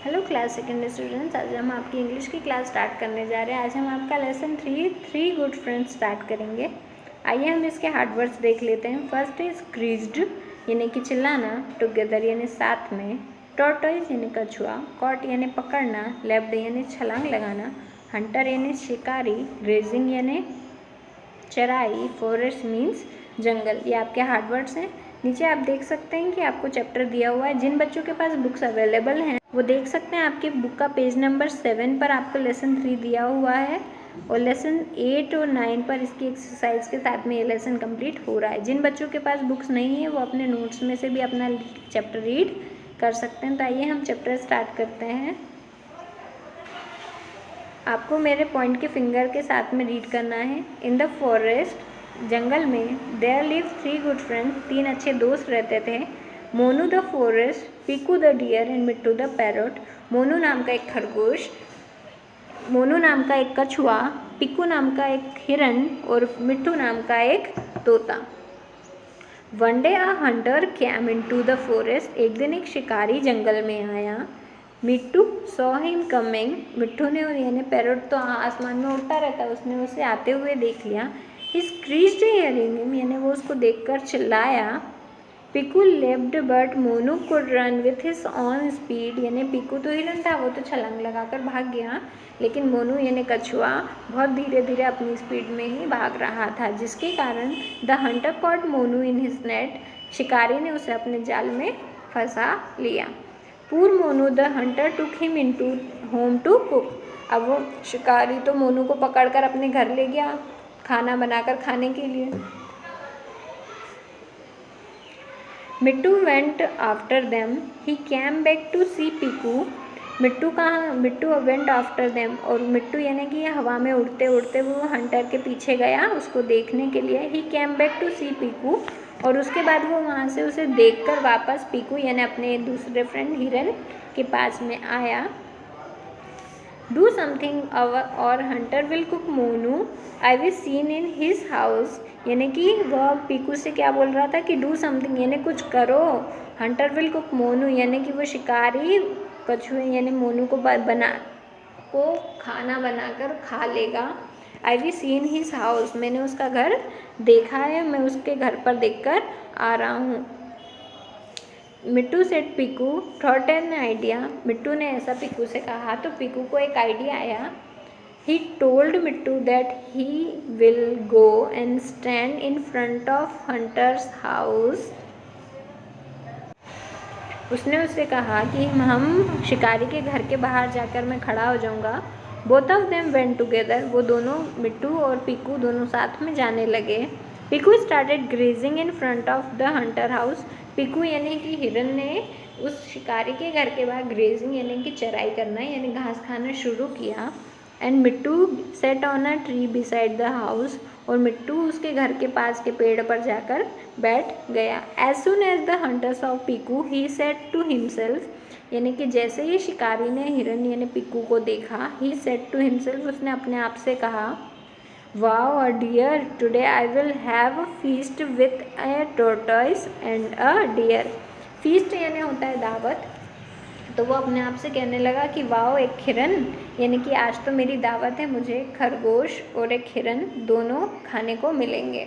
Hello class second students, आज हम आपकी इंग्लिश की क्लास स्टार्ट करने जा रहे हैं। आज हम आपका लेसन 3 गुड फ्रेंड्स स्टार्ट करेंगे। आइए हम इसके हार्ड वर्ड्स देख लेते हैं। फर्स्ट इज क्रीज्ड यानी कि चिल्लाना, टुगेदर यानी साथ में, टॉर्टोइज यानी कछुआ, कॉट यानी पकड़ना, लेफ्ट यानी छलांग लगाना, हंटर यानी शिकारी, ग्रेजिंग यानी चराई, फॉरेस्ट मीन्स जंगल। ये आपके हार्ड वर्ड्स हैं। नीचे आप देख सकते हैं कि आपको चैप्टर दिया हुआ है। जिन बच्चों के पास बुक्स अवेलेबल हैं वो देख सकते हैं आपके बुक का पेज नंबर 7 पर आपको लेसन 3 दिया हुआ है और लेसन 8 और 9 पर इसकी एक्सरसाइज के साथ में ये लेसन कंप्लीट हो रहा है। जिन बच्चों के पास बुक्स नहीं है वो अपने नोट्स में से भी अपना चैप्टर रीड कर सकते हैं। तो आइए हम चैप्टर स्टार्ट करते हैं। आपको मेरे पॉइंट के फिंगर के साथ में रीड करना है। इन द फॉरेस्ट, जंगल में, देयर लिव 3 गुड फ्रेंड्स, 3 अच्छे दोस्त रहते थे। Monu the forest, Piku the deer and Mittu the parrot. Monu नाम का एक खरगोश, मोनू नाम का एक कछुआ, पीकू नाम का एक हिरन और मिट्टू नाम का एक तोता। One day a Hunter came into the forest, एक दिन एक शिकारी जंगल में आया। मिट्टू सॉ हिम कमिंग, मिट्टू ने, और यानी पैरोट तो आसमान में उड़ता रहता है, उसने उसे आते हुए देख लिया। ही स्क्रीच्ड हियरिंग हिम, यानी वो उसको देखकर चिल्लाया। Piku left but Monu could run with his on speed, यानी पीकू तो हिरन था, वो तो छलांग लगाकर भाग गया, लेकिन मोनू यानी कछुआ बहुत धीरे धीरे अपनी स्पीड में ही भाग रहा था, जिसके कारण the hunter caught Monu in his net, शिकारी ने उसे अपने जाल में फंसा लिया। Poor Monu the hunter took him into home to cook, अब वो शिकारी तो मोनू को पकड़कर अपने घर ले गया खाना बनाकर खाने के लिए। Mittu went after them, he came back to see Piku, Mittu went after them, और मिट्टू यानी कि हवा में उड़ते उड़ते वो हंटर के पीछे गया उसको देखने के लिए। ही came back to see Piku, और उसके बाद वो वहाँ से उसे देखकर वापस पीकू यानी अपने दूसरे फ्रेंड हिरन के पास में आया। डू समथिंग और Hunter will cook Monu, I will seen in his house, यानी कि वह पीकू से क्या बोल रहा था कि डू समथिंग यानी कुछ करो, हंटर विल कुक मोनू यानी कि वो शिकारी कछुए यानी मोनू को खाना बनाकर खा लेगा। I will seen his house, मैंने उसका घर देखा है, मैं उसके घर पर देखकर आ रहा हूँ। Mittu set Piku thought an idea, Mittu ने ऐसा पीकू से कहा तो पीकू को एक आइडिया आया। He told Mittu that he will go and stand in front of hunters house, उसने उससे कहा कि हम शिकारी के घर के बाहर जाकर मैं खड़ा हो जाऊंगा। Both of them went together, वो दोनों मिट्टू और पीकू दोनों साथ में जाने लगे। Piku started grazing in front of the Hunter house, Piku यानी कि हिरन ने उस शिकारी के घर के बाहर ग्रेजिंग यानी कि चराई करना यानी घास खाना शुरू किया। And Mittu set on a tree beside the house, और मिट्टू उसके घर के पास के पेड़ पर जाकर बैठ गया। As soon as the hunter saw Piku he said to himself, यानी कि जैसे ही शिकारी ने हिरन यानी पीकू को देखा, ही सेड टू हिमसेल्फ, उसने अपने आप से कहा, wow a deer, today I will have a feast with a tortoise and a deer. Feast यानी होता है दावत, तो वो अपने आप से कहने लगा कि वाओ एक हिरन, यानी कि आज तो मेरी दावत है, मुझे एक खरगोश और एक हिरन दोनों खाने को मिलेंगे।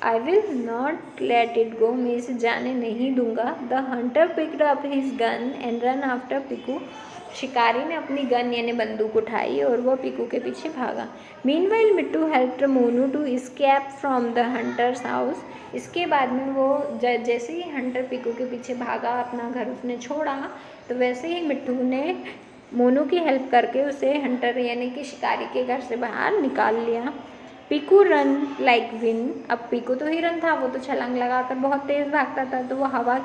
I will not let it go, मैं इसे जाने नहीं दूंगा। The Hunter picked up his gun and run after Piku, शिकारी ने अपनी गन यानी बंदूक उठाई और वह पीकू के पीछे भागा। Meanwhile Mittu helped Monu to escape from the hunter's house, इसके बाद में वो जैसे ही हंटर पीकू के पीछे भागा, अपना घर उसने छोड़ा, तो वैसे ही मिट्टू ने मोनू की हेल्प करके उसे हंटर यानी कि शिकारी के घर से बाहर निकाल लिया। पीकू रन लाइक विंड, अब पीकू तो हिरन था, वो तो छलांग लगाकर बहुत तेज़ भागता था, तो वो हवा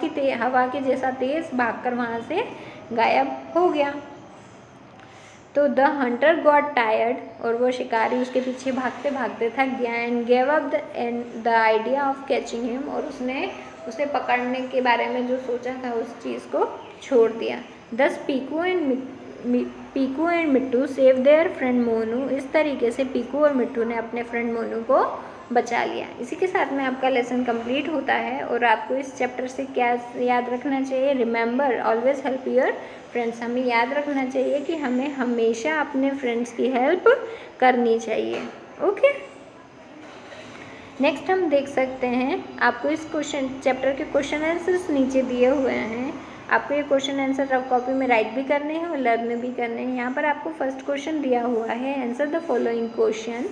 के जैसा तेज़ भागकर वहाँ से गायब हो गया। तो द हंटर गॉट टायर्ड, और वो शिकारी उसके पीछे भागते भागते थक गया। And gave up the idea of catching him, और उसे पकड़ने के बारे में जो सोचा था उस चीज़ को छोड़ दिया। दस Piku and Mittu save their friend Monu, इस तरीके से पीकू और मिट्टू ने अपने फ्रेंड मोनू को बचा लिया। इसी के साथ में आपका लेसन कंप्लीट होता है। और आपको इस चैप्टर से क्या याद रखना चाहिए? Remember always help your friends. हमें याद रखना चाहिए कि हमें हमेशा अपने फ्रेंड्स की हेल्प करनी चाहिए। ओके, नेक्स्ट हम देख सकते हैं, आपको इस चैप्टर के क्वेश्चन आंसर्स नीचे दिए हुए हैं। आपको ये क्वेश्चन आंसर रफ कॉपी में राइट भी करने हैं और लर्न में भी करने हैं। यहाँ पर आपको फर्स्ट क्वेश्चन दिया हुआ है, answer the following question.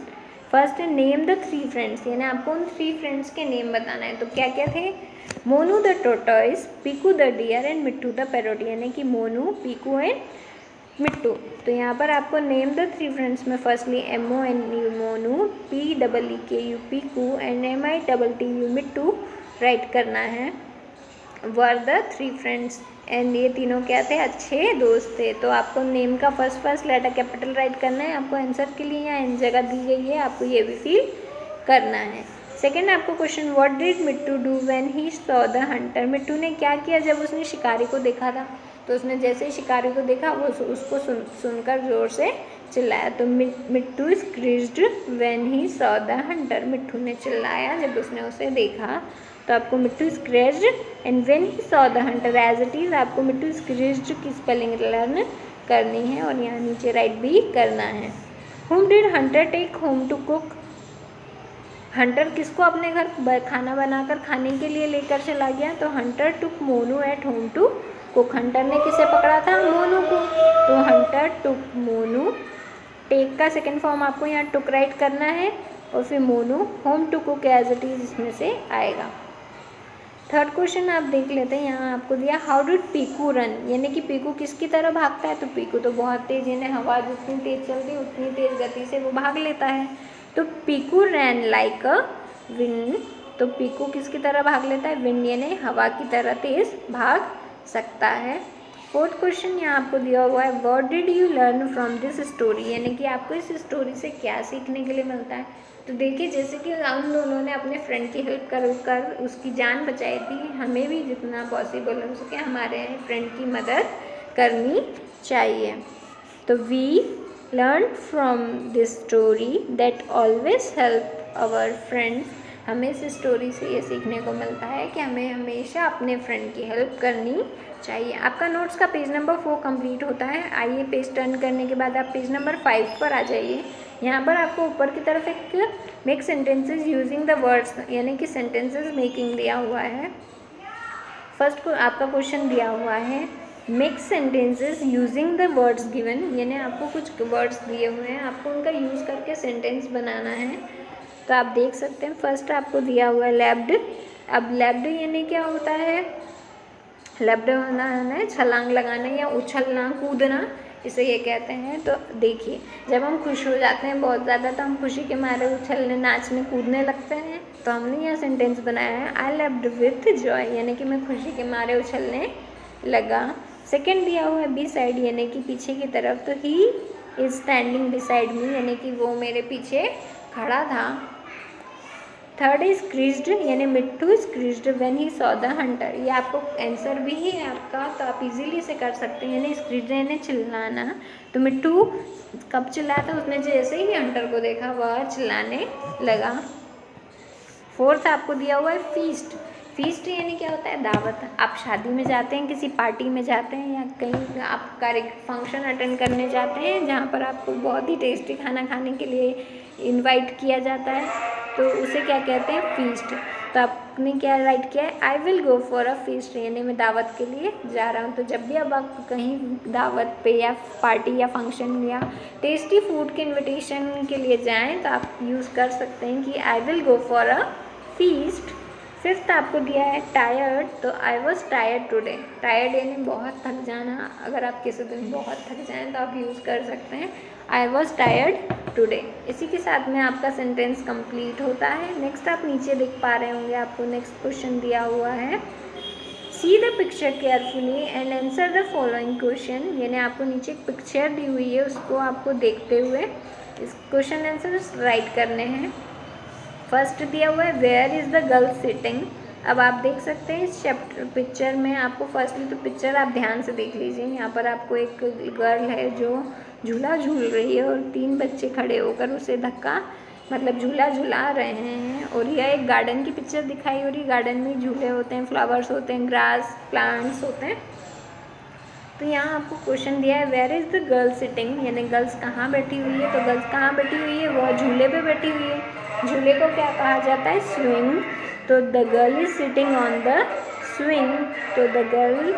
First name the 3 friends, यानी आपको उन 3 फ्रेंड्स के नेम बताना है। तो क्या क्या थे? Monu the tortoise, Piku the deer and Mittu the parrot, यानी कि मोनू, पीकू एंड मिट्टू। तो यहाँ पर आपको नेम द 3 फ्रेंड्स में firstly MONU Monu, PEEKU Piku and MITTU Mittu right करना है। वर द 3 फ्रेंड्स, एंड ये तीनों क्या थे? अच्छे दोस्त थे। तो आपको नेम का फर्स्ट लेटर कैपिटल राइट करना है। आपको आंसर के लिए यहाँ इन जगह दी गई है, आपको ये भी फिल करना है। सेकेंड आपको question, what did Mittu do when he saw the hunter, Mittu ने क्या किया जब उसने शिकारी को देखा था? तो उसने जैसे ही शिकारी को देखा वो उसको सुनकर जोर से चिल्लाया। तो Mittu screeched when he saw the hunter, Mittu ने चिल्लाया जब उसने उसे देखा। तो आपको Mittu screeched and when he saw the hunter as it is, आपको मिट्टू स्क्रेज्ड की स्पेलिंग लर्न करनी है और यहाँ नीचे राइट भी करना है। Whom did hunter take home to cook, hunter किसको अपने घर खाना बनाकर खाने के लिए लेकर चला गया? तो hunter took Monu at home to cook, hunter ने किसे पकड़ा था? मोनू को। तो हंटर टुक मोनू, टेक का सेकेंड फॉर्म आपको यहाँ टुक राइट करना है और फिर Monu, home to cook as it is इसमें से आएगा। थर्ड क्वेश्चन आप देख लेते हैं, यहाँ आपको दिया हाउ डिड पीकू रन, यानी कि पीकू किसकी तरह भागता है? तो पीकू तो बहुत तेज, यानी हवा जितनी तेज चलती है उतनी तेज गति से वो भाग लेता है। तो पीकू रैन लाइक अ विंड, तो पीकू किसकी तरह भाग लेता है? विंड, यानी हवा की तरह तेज भाग सकता है। फोर्थ क्वेश्चन यहाँ आपको दिया हुआ है, what did you learn from this story, यानी कि आपको इस स्टोरी से क्या सीखने के लिए मिलता है? तो देखिए, जैसे कि उन दोनों ने अपने फ्रेंड की हेल्प कर उसकी जान बचाई थी, हमें भी जितना पॉसिबल हो सके हमारे फ्रेंड की मदद करनी चाहिए। तो we learn from this story that always help our friends, हमें इस स्टोरी से ये सीखने को मिलता है कि हमें हमेशा अपने फ्रेंड की हेल्प करनी चाहिए। आपका नोट्स का पेज नंबर 4 कंप्लीट होता है। आइए पेज टर्न करने के बाद आप पेज नंबर 5 पर आ जाइए। यहाँ पर आपको ऊपर की तरफ एक make sentences using the words, यानी कि सेंटेंसेस मेकिंग दिया हुआ है। फर्स्ट को आपका क्वेश्चन दिया हुआ है, make sentences using the words given, यानी आपको कुछ वर्ड्स दिए हुए हैं, आपको उनका यूज़ करके सेंटेंस बनाना है। तो आप देख सकते हैं फर्स्ट आपको दिया हुआ है लैप्ड। अब लैप्ड यानी क्या होता है? लैप्ड होना है छलांग लगाना या उछलना कूदना, इसे ये कहते हैं। तो देखिए, जब हम खुश हो जाते हैं बहुत ज़्यादा तो हम खुशी के मारे उछलने नाचने कूदने लगते हैं। तो हमने यह सेंटेंस बनाया है, आई लैप्ड विथ जॉय, यानी कि मैं खुशी के मारे उछलने लगा। सेकेंड दिया हुआ है बी साइड, यानी कि पीछे की तरफ। तो he is standing beside me, यानी कि वो मेरे पीछे खड़ा था। थर्ड इज क्रीज्ड, यानी Mittu screeched when he saw the hunter, ये आपको आंसर भी है आपका, तो आप इजीली से कर सकते हैं। यानी स्क्रीज्ड यानी चिल्लाना, तो मिट्टू कब चिल्लाया था? उसने जैसे ही हंटर को देखा वह चिल्लाने लगा। फोर्थ आपको दिया हुआ है फीस्ट। फीस्ट यानी क्या होता है? दावत। आप शादी में जाते हैं, किसी पार्टी में जाते हैं या कहीं आप फंक्शन अटेंड करने जाते हैं जहाँ पर आपको बहुत ही टेस्टी खाना खाने के लिए इनवाइट किया जाता है, तो उसे क्या कहते हैं? फीस्ट। तो आपने क्या राइट किया है? I will go for a feast, यानी मैं दावत के लिए जा रहा हूँ। तो जब भी अब आप कहीं दावत पे या पार्टी या फंक्शन या टेस्टी फूड के इनविटेशन के लिए जाएं तो आप यूज़ कर सकते हैं कि I will go for a feast. Fifth आपको दिया है टायर्ड, तो I was tired today. Tired यानी बहुत थक जाना, अगर आप किसी दिन बहुत थक जाएं तो आप यूज़ कर सकते हैं आई वॉज टायर्ड टुडे। इसी के साथ में आपका सेंटेंस कंप्लीट होता है। नेक्स्ट आप नीचे देख पा रहे होंगे, आपको नेक्स्ट क्वेश्चन दिया हुआ है, see the picture carefully and answer the following question, यानी आपको नीचे एक पिक्चर दी हुई है, उसको आपको देखते हुए इस क्वेश्चन आंसर राइट करने हैं। फर्स्ट दिया हुआ है where is the girl sitting. अब आप देख सकते हैं इस चैप्टर पिक्चर में, आपको फर्स्टली तो पिक्चर आप ध्यान से देख लीजिए। यहाँ पर आपको एक गर्ल है जो झूला झूल रही है और 3 बच्चे खड़े होकर उसे धक्का मतलब झूला झूला रहे हैं। और यह एक गार्डन की पिक्चर दिखाई हो रही है। गार्डन में झूले होते हैं, फ्लावर्स होते हैं, ग्रास प्लांट्स होते हैं। तो यहाँ आपको क्वेश्चन दिया है where is the girl sitting, यानी गर्ल्स कहाँ बैठी हुई है। तो गर्ल्स कहाँ बैठी हुई है, वह झूले पे बैठी हुई है। झूले को क्या कहा जाता है, स्विंग। तो the girl is sitting on the swing. तो the girl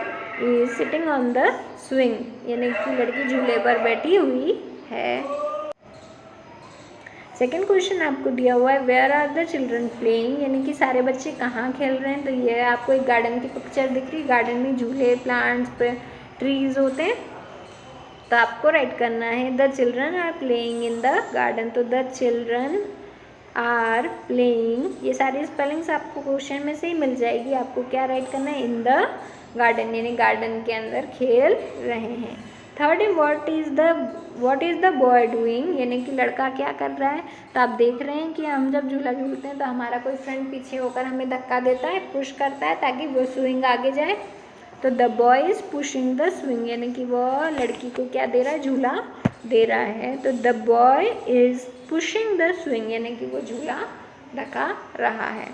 is sitting on the swing, यानी कि लड़की झूले पर बैठी हुई है। सेकेंड क्वेश्चन आपको दिया हुआ है where are the children playing, यानी कि सारे बच्चे कहाँ खेल रहे हैं। तो ये आपको एक गार्डन की पिक्चर दिख रही है। गार्डन में झूले, प्लांट्स, ट्रीज होते हैं। तो आपको राइट करना है the children are playing in the garden. तो द चिल्ड्रन आर प्लेइंग, ये सारी स्पेलिंग्स आपको क्वेश्चन में से ही मिल जाएगी। आपको क्या राइट करना है, इन द गार्डन, यानी गार्डन के अंदर खेल रहे हैं। थर्ड है what is the boy doing, यानी कि लड़का क्या कर रहा है। तो आप देख रहे हैं कि हम जब झूला झूलते हैं तो हमारा कोई फ्रेंड पीछे होकर हमें धक्का देता है, पुश करता है ताकि वो स्विंग आगे जाए। तो the boy is pushing the swing, यानी कि वह लड़की को क्या दे रहा है, झूला दे रहा है। तो the boy is pushing the swing, यानी कि वो झूला ढका रहा है।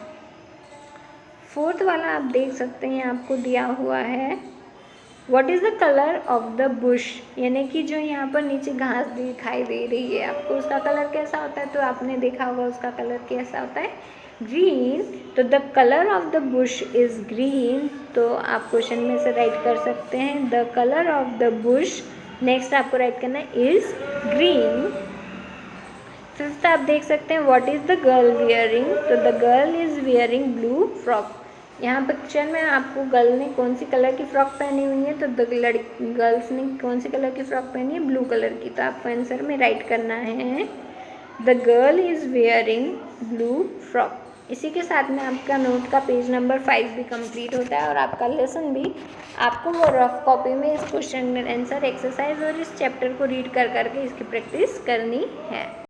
फोर्थ वाला आप देख सकते हैं, आपको दिया हुआ है what is the colour of the Bush, यानी कि जो यहाँ पर नीचे घास दिखाई दे रही है आपको, उसका कलर कैसा होता है। तो आपने देखा होगा उसका कलर कैसा होता है, ग्रीन। तो the colour of the bush is green. तो आप क्वेश्चन में से राइट कर सकते हैं the colour of the bush. Next आपको राइट करना है इज़ ग्रीन। फिफ्थ आप देख सकते हैं what is the girl wearing. तो the girl is wearing blue frock. यहाँ पिक्चर में आपको गर्ल ने कौन सी कलर की फ्रॉक पहनी हुई है। तो गर्ल्स ने कौन सी कलर की फ्रॉक पहनी है, ब्लू कलर की। तो आपको आंसर में राइट करना है the girl is wearing blue frock. इसी के साथ में आपका नोट का पेज नंबर 5 भी कंप्लीट होता है और आपका लेसन भी। आपको वो रफ कॉपी में इस क्वेश्चन में आंसर, एक्सरसाइज और इस चैप्टर को रीड कर करके इसकी प्रैक्टिस करनी है।